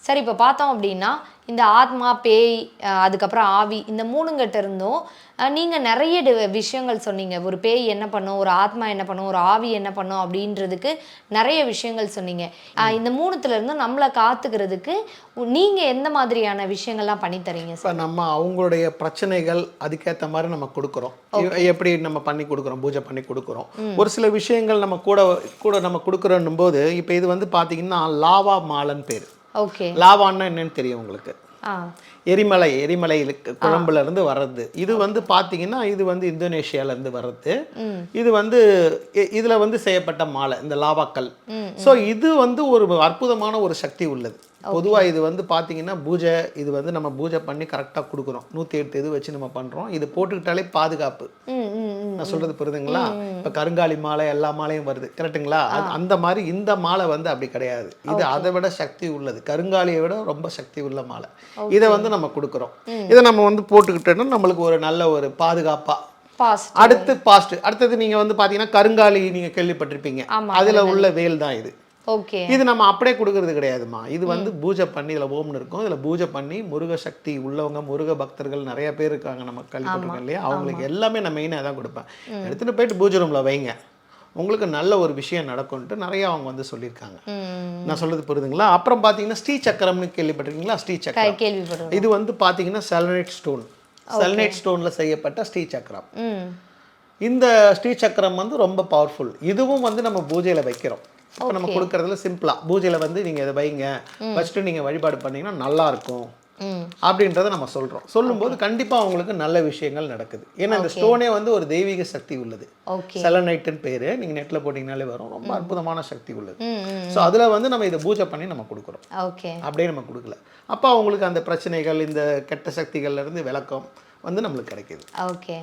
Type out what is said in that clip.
சரி, இப்போ பார்த்தோம் அப்படின்னா இந்த ஆத்மா, பேய், அதுக்கப்புறம் ஆவி, இந்த மூணுங்கிட்ட இருந்தும் நீங்கள் நிறைய விஷயங்கள் சொன்னீங்க. ஒரு பேய் என்ன பண்ணும், ஒரு ஆத்மா என்ன பண்ணும், ஒரு ஆவி என்ன பண்ணும் அப்படின்றதுக்கு நிறைய விஷயங்கள் சொன்னீங்க. இந்த மூணுத்துல இருந்தும் நம்மளை காத்துக்கிறதுக்கு நீங்கள் எந்த மாதிரியான விஷயங்கள்லாம் பண்ணி தரீங்க இப்போ சார்? நம்ம அவங்களுடைய பிரச்சனைகள் அதுக்கேற்ற மாதிரி நம்ம கொடுக்குறோம். எப்படி நம்ம பண்ணி கொடுக்குறோம், பூஜை பண்ணி கொடுக்குறோம். ஒரு சில விஷயங்கள் நம்ம கூட கூட நம்ம கொடுக்குறோன்னும் போது, இப்போ இது வந்து பார்த்தீங்கன்னா லாவா மாலைன்னு பேர். ஓகே. லாவான்னா என்னன்னு தெரியும் உங்களுக்கு? ஆ. எரிமலை குழம்புல இருந்து வர்றது. இது வந்து பார்த்தீங்கன்னா இது வந்து இந்தோனேஷியால இருந்து வர்றது. இது வந்து இதுல வந்து செய்யப்பட்ட மாலை, இந்த லாவாக்கல். ஸோ இது வந்து ஒரு அற்புதமான ஒரு சக்தி உள்ளது. பொதுவாக இது வந்து பார்த்தீங்கன்னா பூஜை, இது வந்து நம்ம பூஜை பண்ணி கரெக்டாக கொடுக்குறோம். 108 இது வச்சு நம்ம பண்ணுறோம். இது போட்டுக்கிட்டாலே பாதுகாப்பு. நான் சொல்றது புரியுதுங்களா? இப்போ கருங்காலி மாலை எல்லா மாலையும் வருது, கரெக்டுங்களா? அந்த மாதிரி இந்த மாலை வந்து அப்படி கிடையாது. இது அதை விட சக்தி உள்ளது. கருங்காலியை விட ரொம்ப சக்தி உள்ள மாலை. இதை வந்து நம்ம கொடுக்குறோம். இதை நம்ம வந்து போட்டுக்கிட்டோம்னா நம்மளுக்கு ஒரு நல்ல ஒரு பாதுகாப்பா. அடுத்தது நீங்க வந்து பாத்தீங்கன்னா கருங்காலி நீங்க கேள்விப்பட்டிருப்பீங்க. அதுல உள்ள வேல் தான் இது. ஓகே. இது நம்ம அப்படியே கொடுக்கறது கிடையாதுமா. இது வந்து பூஜை பண்ணி இதில் ஓம்னு இருக்கும். இதில் பூஜை பண்ணி முருக சக்தி உள்ளவங்க, முருக பக்தர்கள் நிறைய பேர் இருக்காங்க, நம்ம கேள்விப்பட்டிருக்கோம் இல்லையா? அவங்களுக்கு எல்லாமே நான் மெயினாக தான் கொடுப்பேன். எடுத்துகிட்டு போயிட்டு பூஜை ரூமில் வைங்க, உங்களுக்கு நல்ல ஒரு விஷயம் நடக்கும்ட்டு நிறைய அவங்க வந்து சொல்லியிருக்காங்க. நான் சொல்றது புரியுதுங்களா? அப்புறம் பார்த்தீங்கன்னா ஸ்ரீ சக்கரம்னு கேள்விப்பட்டிருக்கீங்களா? ஸ்ரீ சக்கரம் கேள்விப்பட்டிருக்கேன். இது வந்து பார்த்தீங்கன்னா செலனைட் ஸ்டோனில் செய்யப்பட்ட ஸ்ரீ சக்கரம். இந்த ஸ்ரீ சக்கரம் வந்து ரொம்ப பவர்ஃபுல். இதுவும் வந்து நம்ம பூஜையில் வைக்கிறோம். இப்போ நம்ம கொடுக்கறதுல சிம்பிளா பூஜையில் வந்து நீங்கள் இதை வைங்க, வச்சுட்டு நீங்கள் வழிபாடு பண்ணீங்கன்னா நல்லா இருக்கும் அப்படின்றத நம்ம சொல்கிறோம். சொல்லும்போது கண்டிப்பாக அவங்களுக்கு நல்ல விஷயங்கள் நடக்குது. ஏன்னா இந்த ஸ்டோனே வந்து ஒரு தெய்வீக சக்தி உள்ளது. செலனைட்டுன்னு பேர், நீங்கள் நெட்டில் போட்டிங்கனாலே வரும். ரொம்ப அற்புதமான சக்தி உள்ளது. ஸோ அதில் வந்து நம்ம இதை பூஜை பண்ணி நம்ம கொடுக்குறோம். அப்படியே நம்ம கொடுக்கல, அப்போ அவங்களுக்கு அந்த பிரச்சனைகள், இந்த கெட்ட சக்திகள்லேருந்து விளக்கம் வந்து நம்மளுக்கு கிடைக்கிது. ஓகே.